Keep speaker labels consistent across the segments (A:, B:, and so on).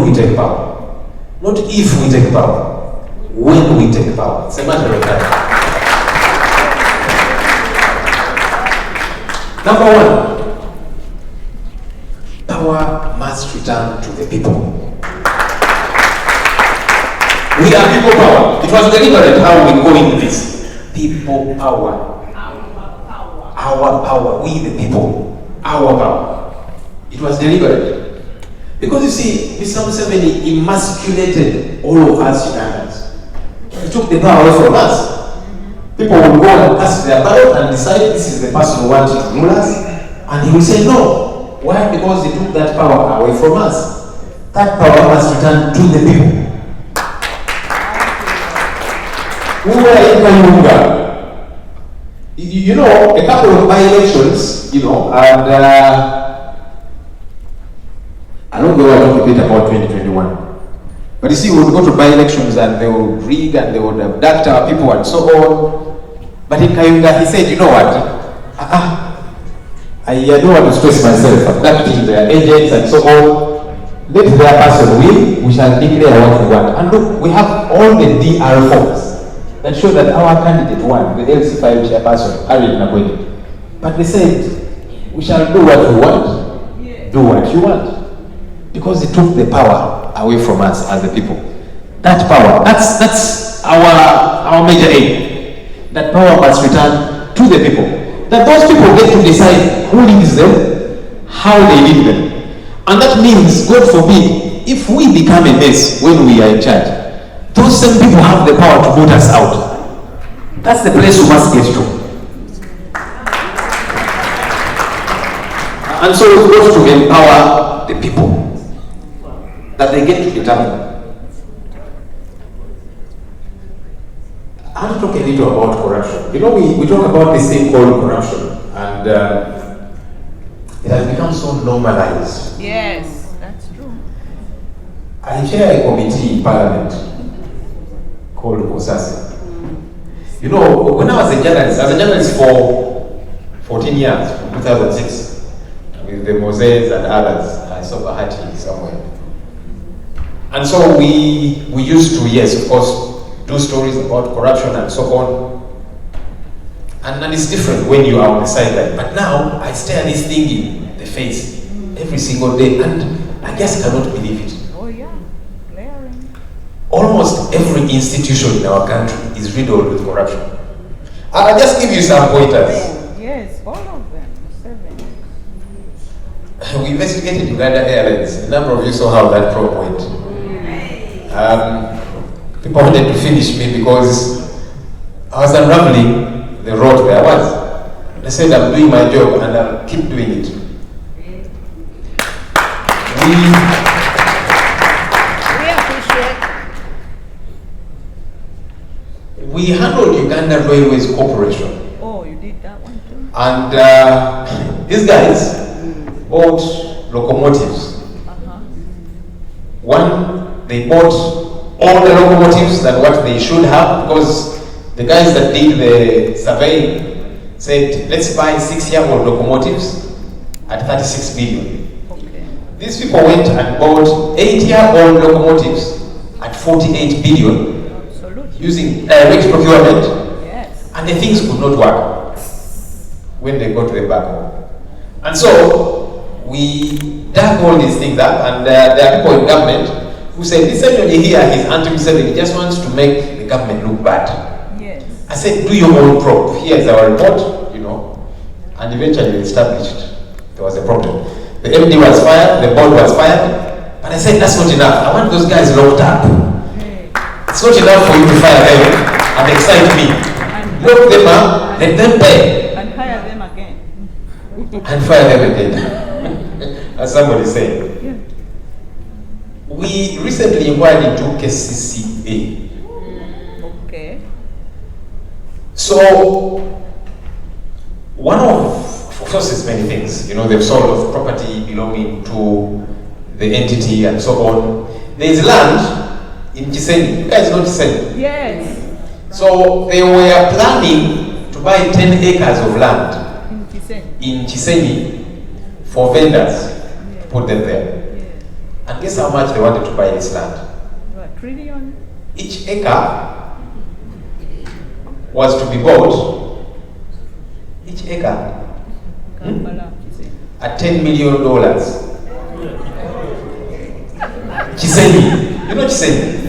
A: when we take power. Not if we take power, when we take power. It's a matter of time. Number one, power must return to the people. We are people power. It was deliberate how we go into this. People power. Our power. We the people. Our power. It was deliberate. Because you see, Mr. Museveni emasculated all of us Ugandans. He took the power away from us. People will go and cast their ballot and decide this is the person who wanted to rule us. And he will say no. Why? Because he took that power away from us. That power must return to the people. We were in Kayunga. You know, a couple of by-elections, and I don't know a bit about 2021. But you see, we would go to by-elections and they would rig and they would abduct our people and so on. But in Kayunga, he said, you know what? I don't want to stress myself abducting their agents and so on. Let their person win, we shall declare what we want. And look, we have all the DR forms that show that our candidate won, the LC5 chairperson, Harry Nabwede. But they said, we shall do what we want, do what you want. Because he took the power away from us as the people. That power, that's our major aim. That power must return to the people. That those people get to decide who leads them, how they lead them. And that means, God forbid, if we become a mess when we are in charge, those same people have the power to vote us out. That's the place we must get to. And so we got to empower the people, that they get to determine. I want to talk a little about corruption. You know, we talk about this thing called corruption, and it has become so normalized.
B: Yes, that's true.
A: I chair a committee in Parliament called Kosasi. You know, when I was a journalist for 14 years, from 2006, with the Moses and others, I saw Bahati somewhere. And so we used to, yes, of course, do stories about corruption and so on. And it's different when you are on the sideline. But now, I stare this thing in the face every single day, and I just cannot believe it.
B: Oh yeah, glaring.
A: Almost every institution in our country is riddled with corruption. I'll just give you some pointers.
B: Yes, all of them. 7.
A: We investigated Uganda Airlines. A number of you saw how that probe went. People wanted to finish me because I was unraveling the road there was. They said I'm doing my job and I'll keep doing it. We handled Uganda Railways Corporation.
B: Oh, you did that one too?
A: And these guys bought locomotives. One, they bought all the locomotives than what they should have, because the guys that did the survey said, let's buy 6-year-old locomotives at 36 billion.
B: Okay.
A: These people went and bought 8-year-old locomotives at 48 billion. Using direct procurement,
B: yes.
A: And the things could not work when they got to the back home. And so we dug all these things up, and there are people in government who said, this Ssennyonyi here, he's anti-Museveni, he just wants to make the government look bad.
B: Yes.
A: I said, do your own probe. Here is our report, and eventually we established there was a problem. The MD was fired, the board was fired, but I said, that's not enough. I want those guys locked up. It's not enough for you to fire them and excite me. Lock them up, let them pay.
B: And hire them again.
A: And fire them again. As somebody said.
B: Yeah.
A: We recently inquired into KCCA.
B: Okay.
A: So, one of course, there's many things. They've sold off property belonging to the entity and so on. There is land in Chisenyi. You guys know Chisenyi?
B: Yes.
A: So they were planning to buy 10 acres of land
B: In Chisenyi
A: for vendors to put them there. And guess how much they wanted to buy this land?
B: What, trillion?
A: Each acre was to be bought, each acre, at $10 million. Chisenyi. You know Chisenyi?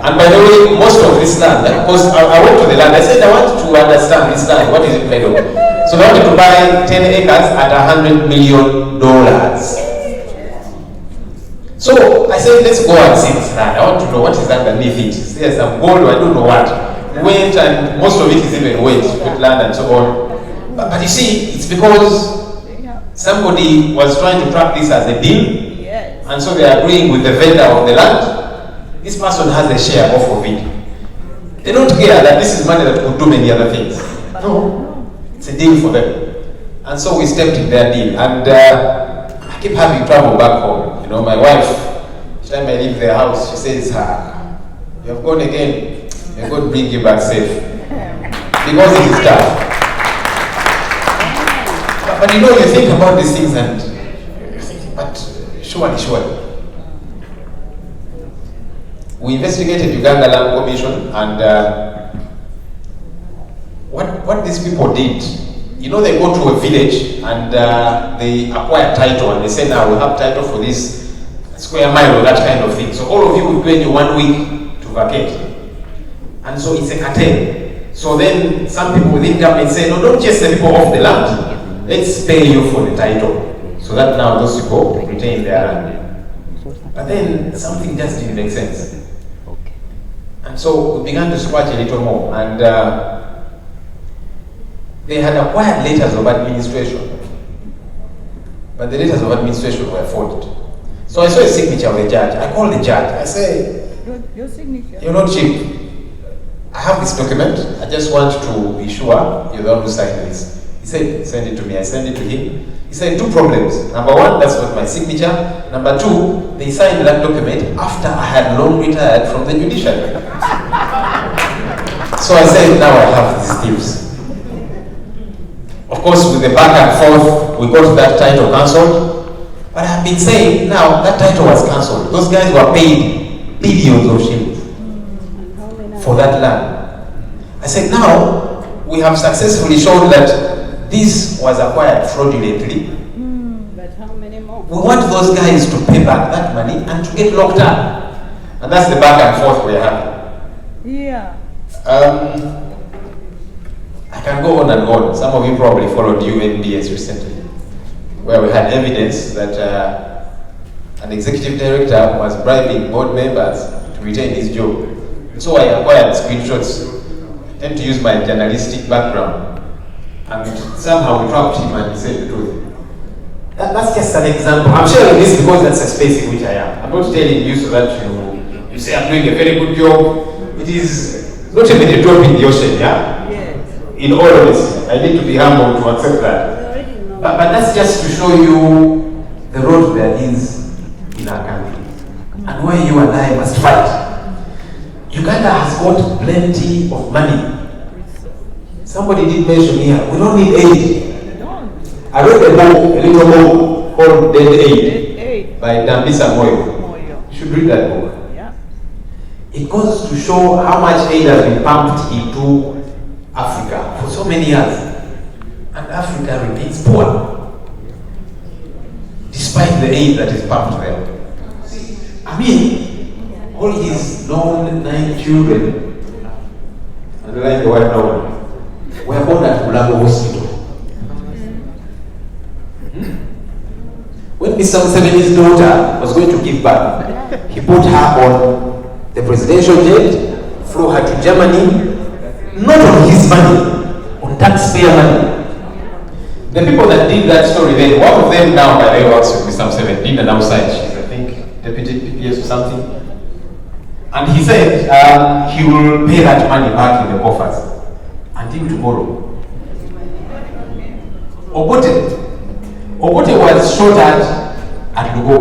A: And by the way, most of this land, because I went to the land, I said I want to understand this land, what is it made of? So they wanted to buy 10 acres at $100 million. So I said, let's go and see this land. I want to know what is underneath it. There's some gold, I don't know what. Wet, and most of it is even wet, with land and so on. But you see, it's because somebody was trying to track this as a deal.
B: Yes.
A: And so they are agreeing with the vendor of the land. This person has a share off of it. They don't care that this is money that could do many other things. No, it's a deal for them. And so we stepped in their deal. And I keep having trouble back home. You know, my wife, each time I leave their house, she says, you have gone again. May God bring you back safe. Because it is tough. But you know, you think about these things and you think, but surely. We investigated Uganda Land Commission, and what these people did, you know, they go to a village and they acquire title, and they say, now we have title for this square mile or that kind of thing. So all of you will pay you 1 week to vacate. And so it's a cartel. So then some people within government say, no, don't chase the people off the land. Let's pay you for the title. So that now those people retain their land. But then something just didn't make sense. And so we began to scratch a little more, and they had acquired letters of administration, but the letters of administration were forged. So I saw a signature of the judge. I called the judge. I say,
B: your signature?
A: Your Lordship, I have this document. I just want to be sure you're the one who signed this. He said, send it to me. I sent it to him. He said, 2 problems. Number 1, that's not my signature. Number 2, they signed that document after I had long retired from the judiciary. So I said, now I have these tips. Of course, with the back and forth, we got that title cancelled. But I've been saying, now that title was cancelled. Those guys were paid billions of shillings for that land. I said, now we have successfully shown that this was acquired fraudulently.
B: But how many more?
A: We want those guys to pay back that money and to get locked up. And that's the back and forth we're having.
B: Yeah.
A: I can go on and on. Some of you probably followed UNBS recently, where we had evidence that an executive director was bribing board members to retain his job. So I acquired screenshots. I tend to use my journalistic background. And somehow we trapped him and he said the truth. That's just an example. I'm sharing this because that's a space in which I am. I'm not telling you so that you say I'm doing a very good job. It is not even a drop in the ocean, yeah?
B: Yes.
A: In all honesty, I need to be humble to accept that. But that's just to show you the road there is in our country. And where you and I must fight. Uganda has got plenty of money. Somebody did mention here, we don't need aid. I read a book, a little book called Dead Aid by Dambisa Moyo. You should read that book.
B: Yeah.
A: It goes to show how much aid has been pumped into Africa for so many years. And Africa remains poor, despite the aid that is pumped there. I mean, all his known 9 children, underline the word known, were born at Mulago Hospital. When Mr. Museveni's daughter was going to give birth, he put her on the presidential jet, flew her to Germany, not on his money, on taxpayer money. The people that did that story then, one of them now, by the way, works with Mr. Museveni, did an outside, she's, I think, deputy PPS or something. And he said he will pay that money back in the coffers until tomorrow. Obote was shot at Lugo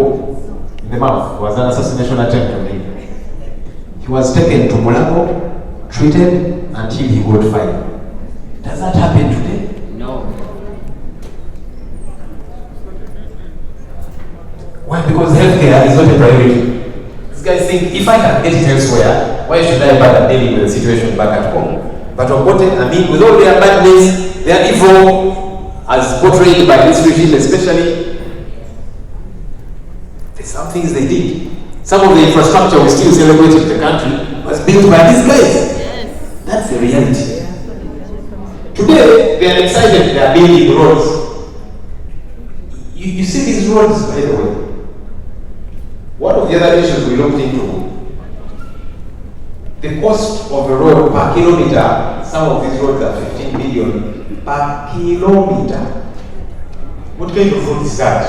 A: in the mouth. It was an assassination attempt on him. He was taken to Mulago, treated until he got fine. Does that happen today?
C: No.
A: Why? Because Because healthcare is not a priority. These guys think, if I can get it elsewhere, why should I bother dealing with the situation back at home? But I mean, with all their badness, their evil, as portrayed by this regime especially, there's some things they did. Some of the infrastructure we still celebrate in the country was built by these guys. Yes. That's the reality. Today, they are excited they are building roads. You see these roads, by the way. One of the other issues we looked into, the cost of a road per kilometer, some of these roads are 15 million per kilometer. What kind of road is that?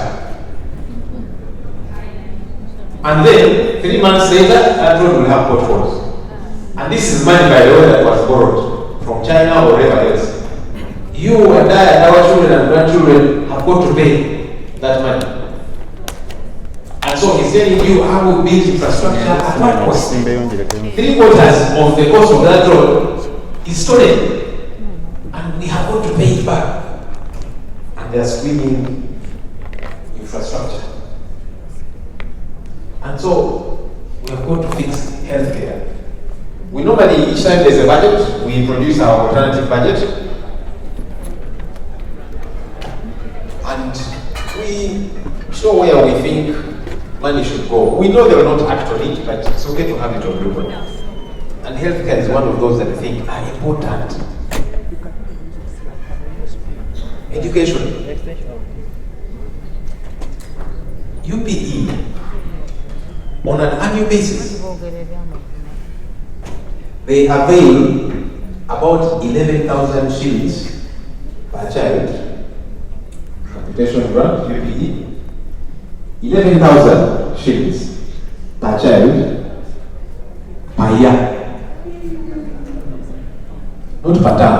A: And then, 3 months later, that road will have potholes. And this is money, by the way, that was borrowed from China or wherever else. You and I and our children and grandchildren have got to pay that money. And so he's telling you how we build infrastructure at what cost. 3/4 of the cost of that road is stolen. And we have got to pay it back. And they are screaming infrastructure. And so we have got to fix healthcare. We normally, each time there's a budget, we introduce our alternative budget. And we show where we think money should go. We know they will not act on it, but it's okay to have it on paper. And healthcare is one of those that I think are important. Education. UPE, on an annual basis, they avail about 11,000 shillings per child. Capitation grant, UPE, 11,000 shillings per child per year. Not per term.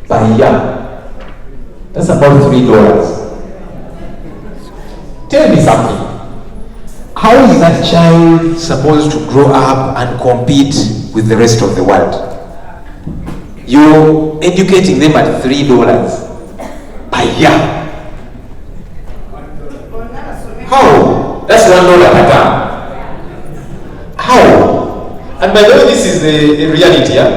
A: Per year. That's about $3. Tell me something. How is that child supposed to grow up and compete with the rest of the world? You're educating them at $3 per year. How? That's $1 per term. How? And by the way, this is the reality, yeah?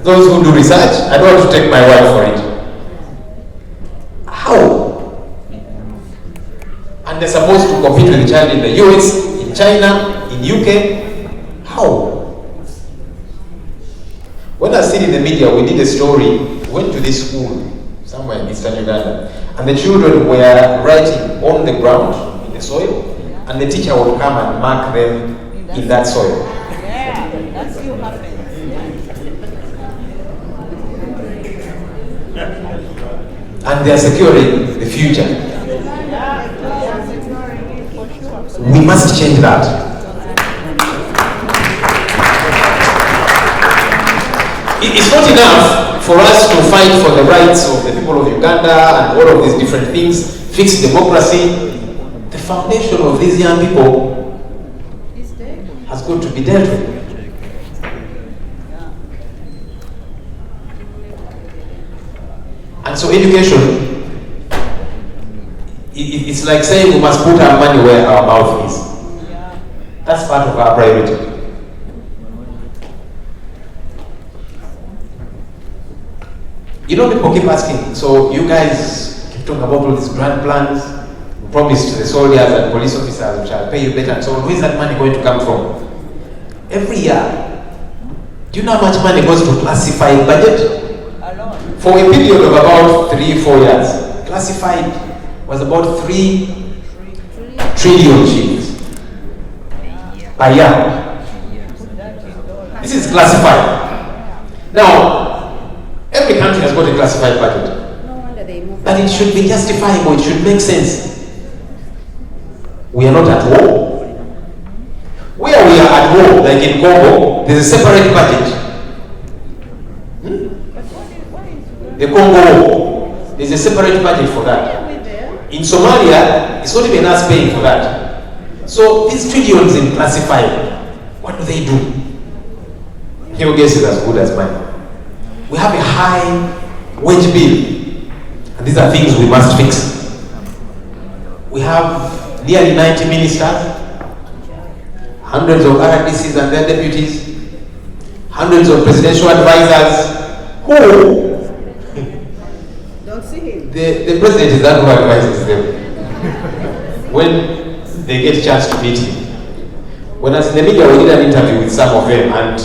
A: Those who do research, I don't want to take my word for it. How? And they're supposed to compete with the child in the US, in China, in UK. How? When I seen in the media, we did a story, we went to this school, somewhere in eastern Uganda, and the children were writing on the ground, in the soil, and the teacher would come and mark them in that soil.
B: Yeah, that's still happening.
A: And they are securing the future. We must change that. It's not enough for us to fight for the rights of the people of Uganda and all of these different things, fix democracy. The foundation of these young people has got to be dealt with. And so education, it's like saying we must put our money where our mouth is. That's part of our priority. You know, people keep asking, so you guys keep talking about all these grand plans, promised to the soldiers and police officers which will pay you better and so on. Where is that money going to come from? Every year, do you know how much money goes to classified budget? For a period of about 3-4 years, classified was about 3 trillion shillings per year. This is classified. Now, every country has got a classified budget. But it should be justifiable, it should make sense. We are not at war. Where we are at war, like in Congo, there is a separate budget. The Congo, there is a separate budget for that. In Somalia, it's not even us paying for that. So these trillions in classified, what do they do? Your guess is as good as mine. We have a high wage bill, and these are things we must fix. We We have nearly 90 ministers, hundreds of RDCs and their deputies, hundreds of presidential advisors who
B: Don't see him.
A: the president is that who advises them when they get a chance to meet him. When as in the media we did an interview with some of them, and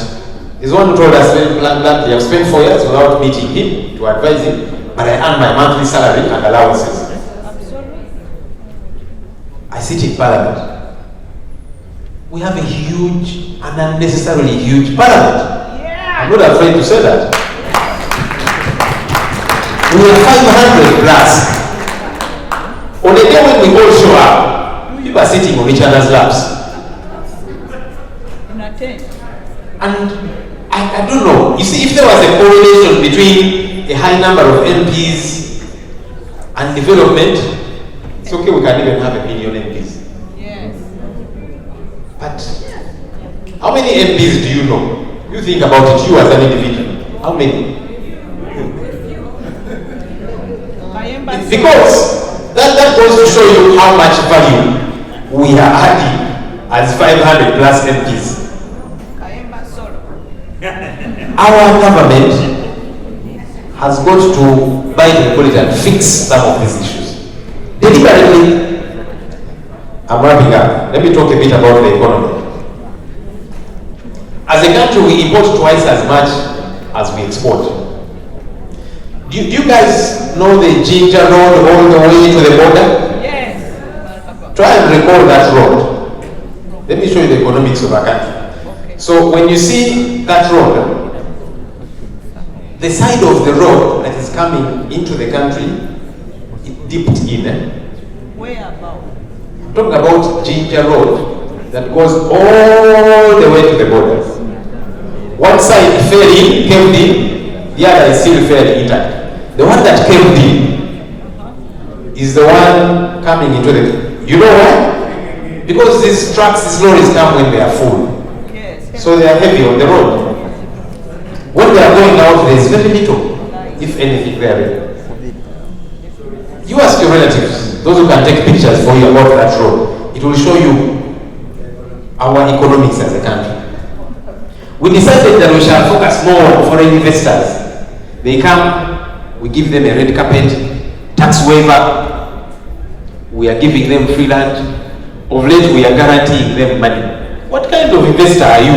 A: he's one who told us very bluntly, I've spent 4 years without meeting him to advise him, but I earn my monthly salary and allowances.
B: Absolutely.
A: I sit in parliament. We have a huge and unnecessarily huge parliament.
B: Yeah.
A: I'm not afraid to say that. We are 500 plus. On a day when we all show up, people are sitting on each other's laps.
B: In a tent.
A: And I don't know. You see, if there was a correlation between a high number of MPs and development, it's okay, we can even have 1 million MPs.
B: Yes.
A: But how many MPs do you know? You think about it, you as an individual. How many? Because that goes to show you how much value we are adding as 500 plus MPs. Our government has got to bite the bullet and fix some of these issues. Deliberately, I'm wrapping up. Let me talk a bit about the economy. As a country, we import twice as much as we export. Do you guys know the Ginger Road all the way to the border?
B: Yes.
A: Try and recall that road. Let me show you the economics of our country.
B: Okay.
A: So when you see that road, the side of the road that is coming into the country, it dipped in.
B: Where about?
A: I'm talking about Ginger Road that goes all the way to the border. One side fell in, caved in, the other is still fairly intact. The one that caved in is the one coming into the... You know why? Because these trucks, these lorries come when they are full.
B: Yes.
A: So they are heavy on the road. When they are going out, there is very little, if anything, there. You ask your relatives, those who can take pictures for you about that road. It will show you our economics as a country. We decided that we shall focus more on foreign investors. They come, we give them a red carpet, tax waiver, we are giving them free land. Of late, we are guaranteeing them money. What kind of investor are you?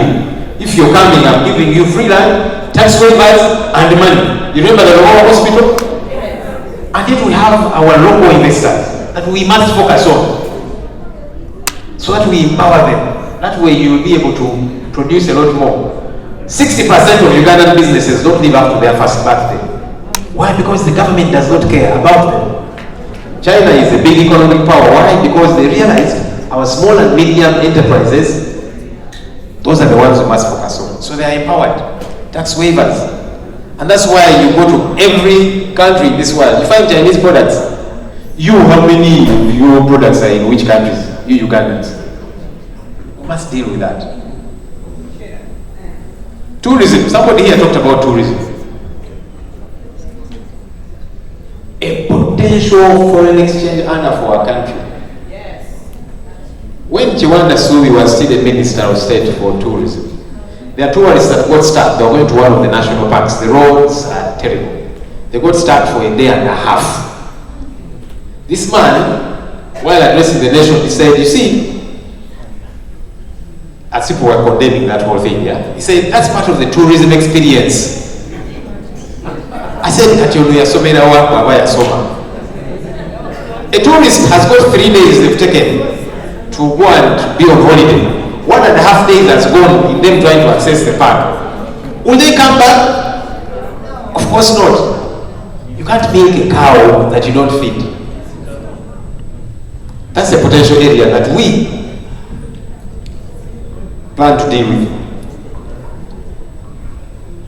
A: If you're coming, I'm giving you free land, tax waivers, and money. You remember the Rural Hospital? And yet we have our local investors that we must focus on, so that we empower them. That way you will be able to produce a lot more. 60% of Ugandan businesses don't live up to their first birthday. Why? Because the government does not care about them. China is a big economic power. Why? Because they realized our small and medium enterprises, those are the ones we must focus on. So they are empowered. Tax waivers. And that's why you go to every country in this world, you find Chinese products. You, how many of your products are in which countries? You Ugandans. We must deal with that. Tourism. Somebody here talked about tourism. A potential foreign exchange earner for our country.
B: Yes.
A: When Chiwanda Subi was still a Minister of State for Tourism, there are tourists that got stuck. They were going to one of the national parks. The roads are terrible. They got stuck for a day and a half. This man, while addressing the nation, he said, you see, as people were condemning that whole thing, yeah? He said, that's part of the tourism experience. I said, a tourist has got 3 days they've taken to go and be on holiday. 1.5 days has gone in them trying to access the park. Will they come back? Of course not. You can't milk a cow that you don't feed. That's a potential area that we plan to deal with.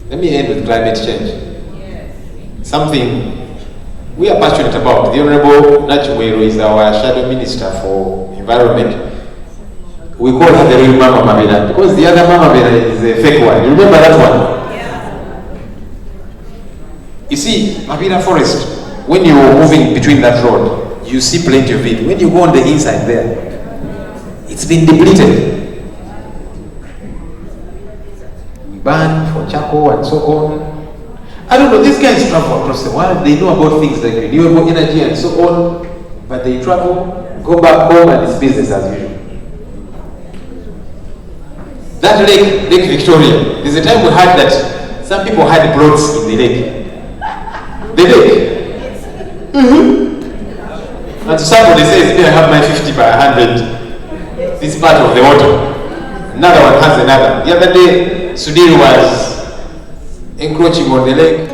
A: Let me end with climate change. Something we are passionate about. The Honorable Hon.Joel is our Shadow Minister for Environment. We call her the real Mama Mabena because the other Mama Mabena is a fake one. You remember that one? Yeah. You see, Mabena Forest, when you were moving between that road, you see plenty of it. When you go on the inside there, it's been depleted. We burn for charcoal and so on. I don't know, these guys travel across the world, they know about things like renewable energy and so on, but they travel, go back home, and it's business as usual. That lake, Lake Victoria, there's a time we heard that some people had boats in the lake. The lake. And somebody says, here I have my 50 by 100. This part of the water. Another one has another. The other day, Sudhir was encroaching on the lake.